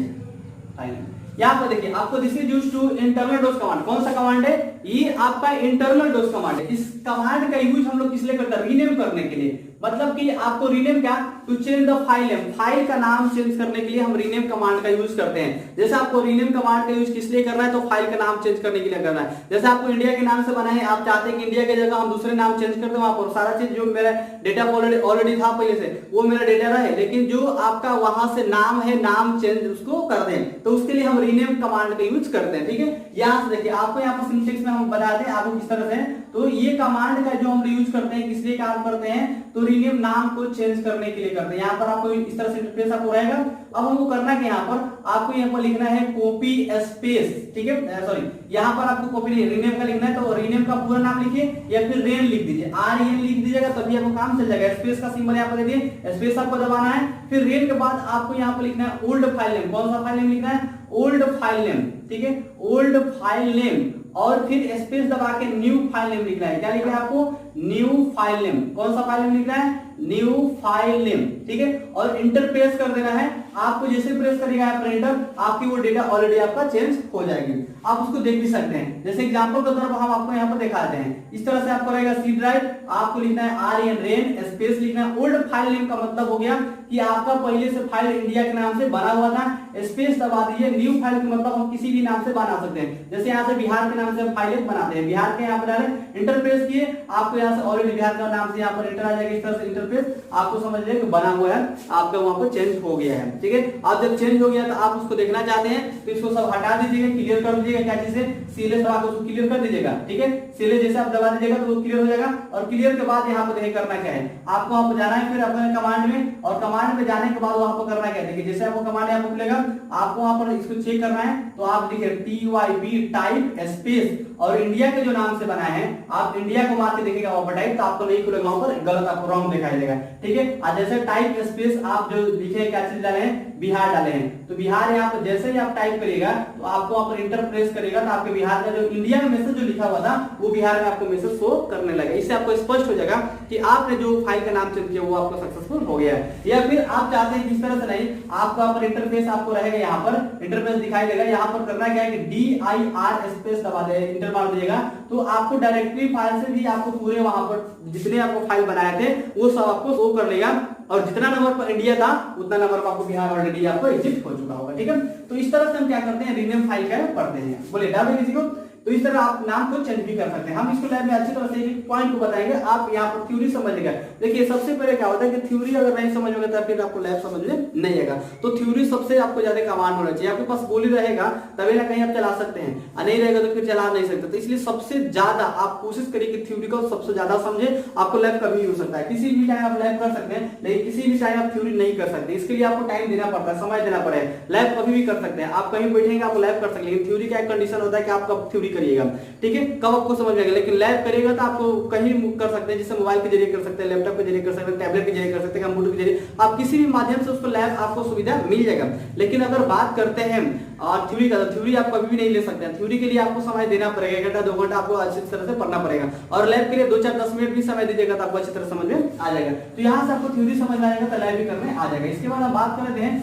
Speaker 2: यहाँ पर देखिए आपको this is used to internal DOS command. कौन सा कमांड है, ये आपका इंटरनल डोज कमांड है। इस कमांड का यूज हम लोग किस लिए करते हैं, रीनेम करने के लिए। मतलब कि आपको रीनेम क्या, to change the file name, file का नाम चेंज करने के लिए हम रीनेम कमांड का यूज करते हैं। जैसे आपको रीनेम कमांड का यूज किस लिए करना है, तो फाइल का नाम चेंज करने के लिए करना है। जैसे आपको इंडिया के नाम से बना है, आप चाहते हैं कि इंडिया की जगह हम दूसरे नाम चेंज कर दें, वहां पर सारा चीज जो मेरा डेटा ऑलरेडी था पहले से वो मेरा डेटा रहे, लेकिन जो आपका वहां से नाम है नाम चेंज उसको कर दें, तो उसके लिए हम रीनेम कमांड का यूज करते हैं। ठीक है, यहां से देखिए आपको यहाँ पर सिंटेक्स में हम बताते हैं आपको किस तरह से। तो ये कमांड का जो हम यूज करते हैं किस लिए काम करते हैं, तो रीनेम नाम को चेंज करने के लिए करते हैं। यहाँ पर आपको इस तरह से इंटरफेस आपको रहेगा। अब हमको करना है कि यहाँ पर आपको यहाँ पर लिखना है कॉपी स्पेस, ठीक है, सॉरी यहाँ पर आपको कॉपी नहीं रीनेम का लिखना है, तो रीनेम का पूरा नाम लिखिए या फिर रेन लिख दीजिए, REN लिख दीजिएगा, तभी आपको काम चल जाएगा। स्पेस का सिंबल यहाँ पर दे दिए, स्पेस आपको दबाना है, फिर रेन के बाद आपको यहाँ पर लिखना है ओल्ड फाइल नेम। कौन सा फाइल नेम लिखना है, ओल्ड फाइल नेम, ठीक है, ओल्ड फाइल नेम, और फिर स्पेस दबा के न्यू फाइल नेम लिखना है। क्या लिखना है आपको, न्यू फाइल नेम। कौन सा फाइल नेम लिखना है, न्यू फाइल नेम, ठीक है, और इंटर प्रेस कर देना है। आपको जैसे प्रेस करेगा इंटर, आपकी वो डेटा ऑलरेडी आपका चेंज हो जाएगी। आप उसको देख भी सकते हैं, जैसे एग्जांपल के तौर पर हम आपको यहाँ पर दिखाते हैं। इस तरह से आपको रहेगा सी ड्राइव, आपको लिखना है REN रेन स्पेस लिखना है। ओल्ड फाइल नेम का मतलब हो गया कि आपका पहले से फाइल इंडिया के नाम से बना हुआ था, स्पेस दबा दीजिए। न्यू फाइल का मतलब हम किसी भी नाम से बना सकते हैं, जैसे यहाँ से बिहार के नाम से हम फाइल बनाते हैं, बिहार के यहाँ पर डाले, इंटर प्रेस किए, आपको यहाँ से ऑलरेडी बिहार का नाम से यहाँ पर इंटर आ जाएगा। इस तरह से इंटरफेस आपको समझ लीजिए बना हुआ है, आपका वहां पर चेंज हो गया है। ठीक है, अब जब चेंज हो गया तो आप उसको देखना चाहते हैं तो इसको सब हटा दीजिएगा, क्लियर कर दीजिएगा। क्या चीज से, सीएलएस दबा के उसको क्लियर कर दीजिएगा। ठीक है, सीएलएस जैसे आप दबा दीजिएगा तो वो क्लियर हो जाएगा। और क्लियर के बाद यहाँ पर देखिए करना क्या है, आपको वहां पर जाना है फिर अपने कमांड में, और कमांड में जाने के बाद वहां पर करना क्या है, देखिए जैसे आपको कमांड यहाँ पर खुलेगा, आपको वहां पर इसको चेक करना है, तो आप लिखिए TYP टाइप स्पेस, और इंडिया के जो नाम से बना है आप इंडिया को मार के देखिएगा वहां पर टाइप, तो आपको नहीं खुलेगा वहां पर, गलत आपको रॉन्ग दिखाई देगा। ठीक है, और जैसे टाइप स्पेस आप जो लिखे क्या चीज डाले हैं, बिहार डाले हैं, तो बिहार यहाँ पर जैसे ही आप टाइप करिएगा तो आपको वहां पर इंटर प्रेस करेगा तो आपके बिहार का जो इंडिया में मैसेज जो लिखा हुआ था वो बिहार में आपको मैसेज शो करने लगेगा। इससे आपको स्पष्ट हो जाएगा कि आपने जो फाइल का नाम चेंज किया वो आपको सक्सेसफुल हो गया है। या फिर आप चाहते हैं किस तरह से नहीं, आपको यहाँ पर इंटरफेस आपको रहेगा, यहाँ पर इंटरफेस दिखाई देगा, यहाँ पर करना क्या है कि DIR स्पेस दबा दे, इंटर मार दीजिएगा, तो आपको डायरेक्टरी फाइल से भी आपको पूरे वहां पर जितने आपको फाइल बनाए थे वो सब आपको शो कर लेगा, और जितना नंबर पर इंडिया था उतना नंबर पर आपको बिहार ऑलरेडी आपको एग्जिट हो चुका होगा। ठीक है, तो इस तरह से हम क्या करते हैं, रीनेम फाइल का पढ़ते हैं। बोले डाल किसी को, तो इस तरह आप नाम को चेंज भी कर सकते हैं। हम इसको लैब में अच्छी तरह से एक पॉइंट को बताएंगे, आप यहाँ पर थ्योरी समझिएगा। देखिए सबसे पहले क्या होता है कि थ्योरी अगर नहीं समझोगे तो फिर आपको लैब समझ में नहीं आएगा। तो थ्योरी सबसे आपको ज्यादा कमांड होना चाहिए, आपके पास बोली रहेगा तभी ना कहीं आप चला सकते हैं, और नहीं रहेगा तो फिर चला नहीं सकते। तो इसलिए सबसे ज्यादा आप कोशिश करिए कि थ्योरी को सबसे ज्यादा समझे। आपको लैब कभी हो सकता है, किसी भी टाइम आप लैब कर सकते हैं, लेकिन किसी भी टाइम आप थ्योरी नहीं कर सकते। इसके लिए आपको टाइम देना पड़ता है, समय देना पड़ेगा। लैब कभी भी कर सकते हैं, आप कहीं बैठेंगे आप लैब कर सकते हैं, लेकिन थ्योरी का एक कंडीशन होता है कि आप कब थ्योरी करिएगा। ठीक है, कब आपको समझ में आएगा, लेकिन लैब करिएगा तो आपको कहीं कर सकते हैं, जैसे मोबाइल के जरिए कर सकते हैं, लैपटॉप के जरिए कर सकते हैं, टैबलेट के जरिए कर सकते हैं, कंप्यूटर के जरिए, आप किसी भी माध्यम से उसको लैब आपको सुविधा मिल जाएगा। लेकिन अगर बात करते हैं और थ्योरी का, तो थ्योरी आप कभी भी नहीं ले सकते हैं। थ्योरी के लिए आपको समय देना पड़ेगा, 1 घंटा 2 घंटा आपको अच्छी तरह से पढ़ना पड़ेगा, और लैब के लिए 2-4-10 मिनट भी समय दीजिएगा तो आपको अच्छी तरह समझ में आ जाएगा। तो यहाँ से आपको थ्योरी समझ में आएगा तो लैब भी करने आ जाएगा। इसके बाद हम बात कर लेते हैं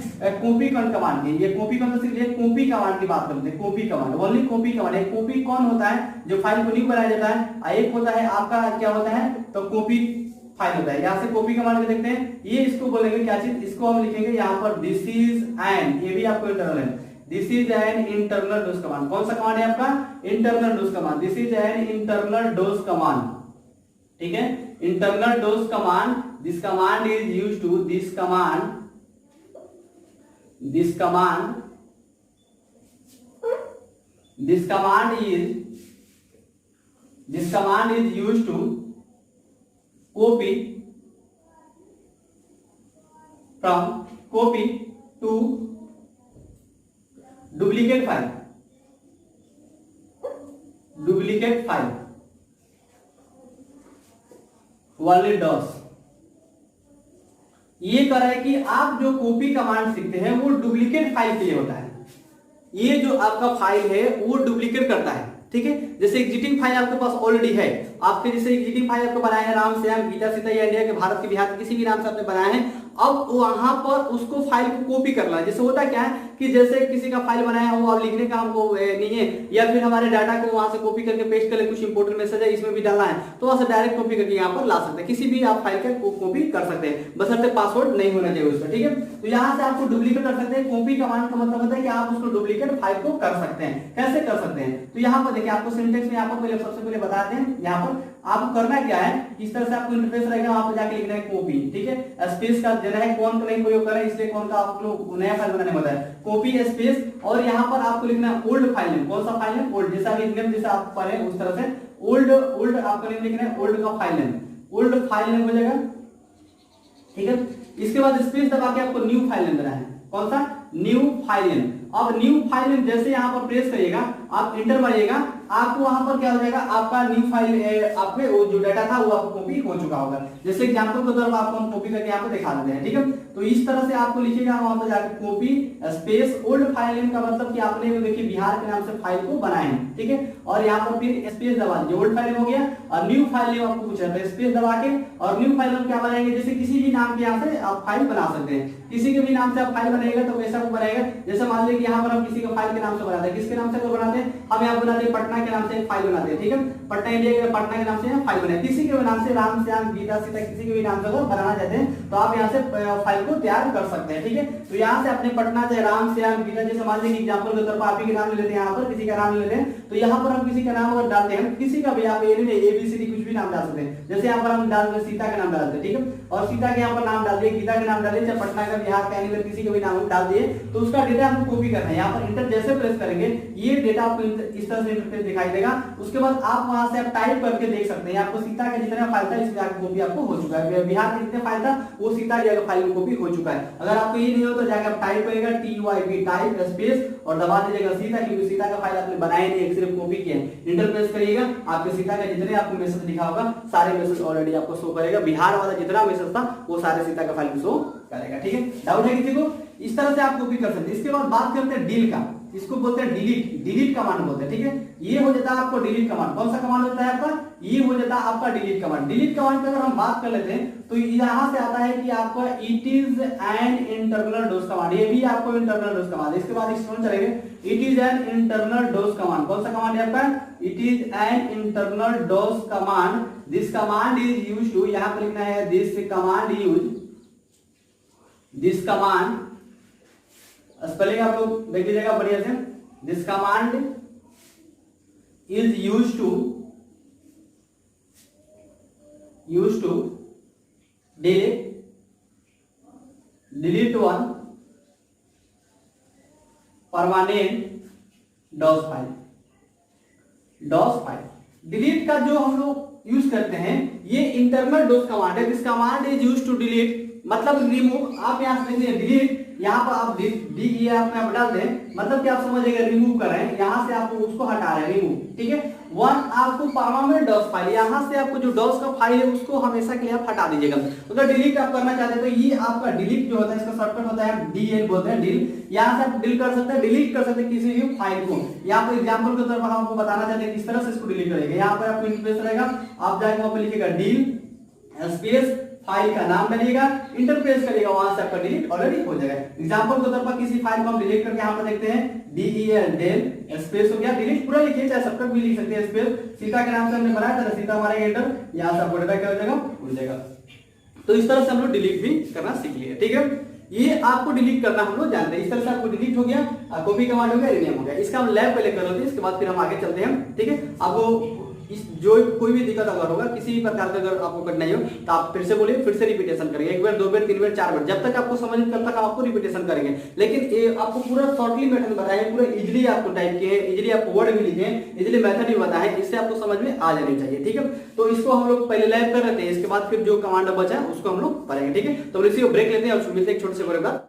Speaker 2: कॉपी कमांड की। ये कॉपी कमांड से कॉपी कमांड की बात करते हैं। Copy command, only copy command. Copy कौन होता है, जो फाइल को न्यू बनाया जाता है। एक होता है आपका क्या होता है, तो कॉपी फाइल होता है। यहाँ से कॉपी कमांड में देखते हैं, ये इसको बोलेंगे क्या चीज, इसको हम लिखेंगे यहाँ पर दिस इज एन, ये भी आपको इंटरनल है, this is an internal DOS command. कौन सा कमांड है आपका, internal DOS command. This is an internal DOS command, ठीक है, internal DOS command. This command is used to, this command is used to copy to duplicate file only DOS। ये कर रहा है कि आप जो कॉपी कमांड सीखते हैं वो डुप्लीकेट फाइल के लिए होता है। ये जो आपका फाइल है वो डुप्लीकेट करता है। ठीक है, जैसे एग्जिटिंग फाइल आपके पास ऑलरेडी है, आपके जैसे एग्जिटिंग फाइल आपको बनाया है राम श्याम गीता सीता या इंडिया के भारत के बिहार के किसी भी नाम से आपने बनाया है, अब वहां पर उसको फाइल को कॉपी करना है। जैसे होता क्या है कि जैसे किसी का फाइल बनाया हो, अब लिखने का हमको नहीं है, या फिर हमारे डाटा को वहां से कॉपी करके पेस्ट कर ले, कुछ इंपोर्टेंट मैसेज है इसमें भी डालना है, तो वहां से डायरेक्ट कॉपी करके यहाँ पर ला सकते हैं। किसी भी आप फाइल का कॉपी कर सकते हैं, बशर्ते पासवर्ड नहीं होना चाहिए उसका, ठीक है। तो यहाँ से आपको डुप्लीकेट कर सकते हैं। कॉपी कमांड का मतलब होता है कि आप उसको डुप्लीकेट फाइल को कर सकते हैं। कैसे कर सकते हैं, तो यहाँ पर देखिए आपको सिंटेक्स में यहाँ पर पहले सबसे पहले बताते हैं। यहाँ पर आपको करना क्या है, इस तरह से आपको इंटरफेस रहेगा, वहां पर जाके लिखना है कॉपी, ठीक है। स्पेस का देना है, कौन का नहीं प्रयोग कर रहे हैं, इसलिए कौन का आप लोग नया फाइल बनाने वाला है, कॉपी स्पेस, और यहाँ पर आपको लिखना है ओल्ड फाइल नेम। कौन सा फाइल नेम, ओल्ड, जैसा भी नेम जैसा आप पढ़े उस तरह से ओल्ड आपको नेम लिखना है, ओल्ड का file name, old file name हो जाएगा, ठीक है। इसके बाद स्पेस दबा के आपको न्यू फाइल नेम देना है। कौन सा, न्यू फाइल नेम। अब न्यू फाइल नेम जैसे यहाँ पर प्रेस करिएगा, आप इंटर मारिएगा, आपको वहां पर क्या हो जाएगा, आपका न्यू फाइल आपके वो जो डाटा था वो आपको कॉपी हो चुका होगा। जैसे एग्जांपल के तौर पर आपको हम कॉपी करके यहाँ पे दिखा देते हैं, ठीक है। तो इस तरह से आपको लिखिएगा वहां पर जाकर copy space old file name का मतलब कि आपने देखिए बिहार के नाम से फाइल को बनाए हैं, ठीक है। और यहाँ पर फिर स्पेस दबा दीजिए, ओल्ड फाइल हो गया, और न्यू फाइल नेम आपको पूछा है, स्पेस दबा के और न्यू फाइल नेम क्या बनाएंगे, जैसे किसी भी नाम के यहाँ से आप फाइल बना सकते हैं। किसी के भी नाम से आप फाइल बनाएगा तो वैसा वो बनाएगा। जैसे मान लीजिए यहाँ पर हम किसी का फाइल के नाम से बनाते हैं, किसके नाम से बनाते हैं, हम यहाँ बनाते हैं पटना के नाम से एक फाइल बनाते हैं, ठीक है। पटना इंडिया के पटना के नाम से फाइल बनाए, किसी के नाम से राम श्याम गीता सीता किसी के भी नाम से अगर बनाना चाहते हैं तो आप यहाँ से फाइल को तैयार कर सकते हैं, ठीक है। तो यहाँ से अपने पटना से राम श्याम गीता, जैसे मान लीजिए एग्जाम्पल के तौर पर आप ही के नाम ले लेते हैं, यहाँ पर किसी का नाम ले लेते हैं, तो यहाँ पर हम किसी का नाम अगर डालते हैं, किसी का भी आप ABCD कुछ भी नाम डाल सकते हैं। जैसे यहाँ पर हम डाल दें सीता का नाम डालते हैं, ठीक है, और सीता के यहाँ पर नाम डाल दिए, गीता के नाम डाल दिए, चाहे पटना का बिहार का एनीवेयर किसी का भी नाम डाल दिए, तो उसका डेटा हमको कॉपी करना है। यहाँ पर इंटर जैसे प्रेस करेंगे ये डेटा आपको इस तरह से इंटरफेस दिखाई देगा। उसके बाद आप वहां से आप टाइप करके देख सकते हैं, आपको सीता का जितना फाइल था इसमें आपको कॉपी आपको हो चुका है, बिहार का जितना फाइल था वो सीता के फाइल में कॉपी हो चुका है। अगर आपको ये नहीं हो तो जाकर आप टाइप करेगा TYP टाइप स्पेस और दबा दीजिएगा सीता, क्योंकि सीता का फाइल आपने बनाया नहीं, सिर्फ कॉपी किया है। इंटर प्रेस करिएगा, आपके सीता का जितने आपको मैसेज दिखा होगा सारे मैसेज ऑलरेडी आपको शो करेगा, बिहार वाला जितना मैसेज था वो सारे सीता का फाइल में शो करेगा, ठीक है। डाउट है किसी को, इस तरह से आप कॉपी कर सकते हैं। इसके बाद बात करते हैं डील का, इसको बोलते हैं डिलीट कमांड बोलते हैं, ठीक है। ये हो जाता है आपको डिलीट कमांड। कौन सा कमांड होता है आपका, ये हो जाता है आपका डिलीट कमांड। डिलीट कमांड की अगर हम बात कर लेते हैं तो यहां से आता है कि आपका it is an internal DOS command, ये भी आपको इंटरनल डोज कमांड। इसके बाद इस चलेंगे, it is an internal DOS command. कौन सा कमांड है आपका, it is an internal DOS command. This command is used to, यहां पर लिखना है this command use, this command spelling आप लोग देख लीजिएगा बढ़िया से, this command is used to delete one permanent DOS file. Delete का जो हम लोग यूज करते हैं ये इंटरनल डोज कमांड है। This command is used to delete मतलब रिमूव। आप यहां से देखिए डिलीट, यहाँ पर आप डी आपने आप डाल दें, मतलब कि आप समझिएगा रिमूव कर रहे हैं, यहाँ से आपको उसको हटा रहे हैं, रिमूव, ठीक है। वन आपको परमानेंट डॉस फाइल, यहाँ से आपको जो डॉस का फाइल है उसको हमेशा के लिए आप हटा दीजिएगा। अगर डिलीट आप करना चाहते हैं तो ये आपका डिलीट जो होता है, इसका शॉर्टकट होता है DL बोलते हैं, डिल। यहाँ से आप डिलीट कर सकते हैं, डिलीट कर सकते हैं किसी भी फाइल को। यहाँ पर एग्जाम्पल के तौर पर आपको बताना चाहते हैं किस तरह से इसको डिलीट करेंगे। यहाँ पर आपको इंटरफेस रहेगा, आप जाके वहां पर लिखिएगा डिल स्पेस फाइल का नाम डालिएगा, इंटरफेस करिएगा, वहां से आपका डिलीट ऑलरेडी हो जाएगा। एग्जांपल के तौर पर किसी फाइल को हम डिलीट करके यहाँ पर देखते हैं DEL डेल स्पेस हो गया, डिलीट पूरा लिखिए, चाहे शॉर्टकट भी लिख सकते हैं स्पेस। सीता के नाम से हमने बनाया था, सीता हमारे एंटर, यहाँ से आपको डेटा क्या हो जाएगा, उड़ जाएगा। तो इस तरह से हम लोग डिलीट भी करना सीख लिए, ठीक है। ये आपको डिलीट करना हम लोग जानते हैं। इस तरह से आपको डिलीट हो गया, कॉपी कमांड हो गया, रीनेम हो गया। इसका हम लैब पहले कर लेते हैं, इसके बाद फिर हम आगे चलते हैं, ठीक है। आपको इस जो कोई भी दिक्कत अगर होगा, किसी भी प्रकार का अगर आपको कठिनाई हो तो आप फिर से बोलिए, फिर से रिपीटेशन करेंगे, एक बार, दो बार, तीन बार, चार बार, जब तक आपको समझ में, तब तक आपको रिपीटेशन करेंगे। लेकिन ये आपको पूरा शॉर्टली मेथड बताया, पूरा इजीली आपको टाइप किए, इजीली आपको वर्ड भी लिखे, इजीली मेथड भी बताया, इससे आपको समझ में आ जानी चाहिए, ठीक है। तो इसको हम लोग पहले लैब कर लेते हैं, इसके बाद फिर जो कमांड बचा है उसको हम लोग पढ़ेंगे, ठीक है। तो इसी को ब्रेक लेते हैं और मिलते हैं एक छोटे से ब्रेक बाद।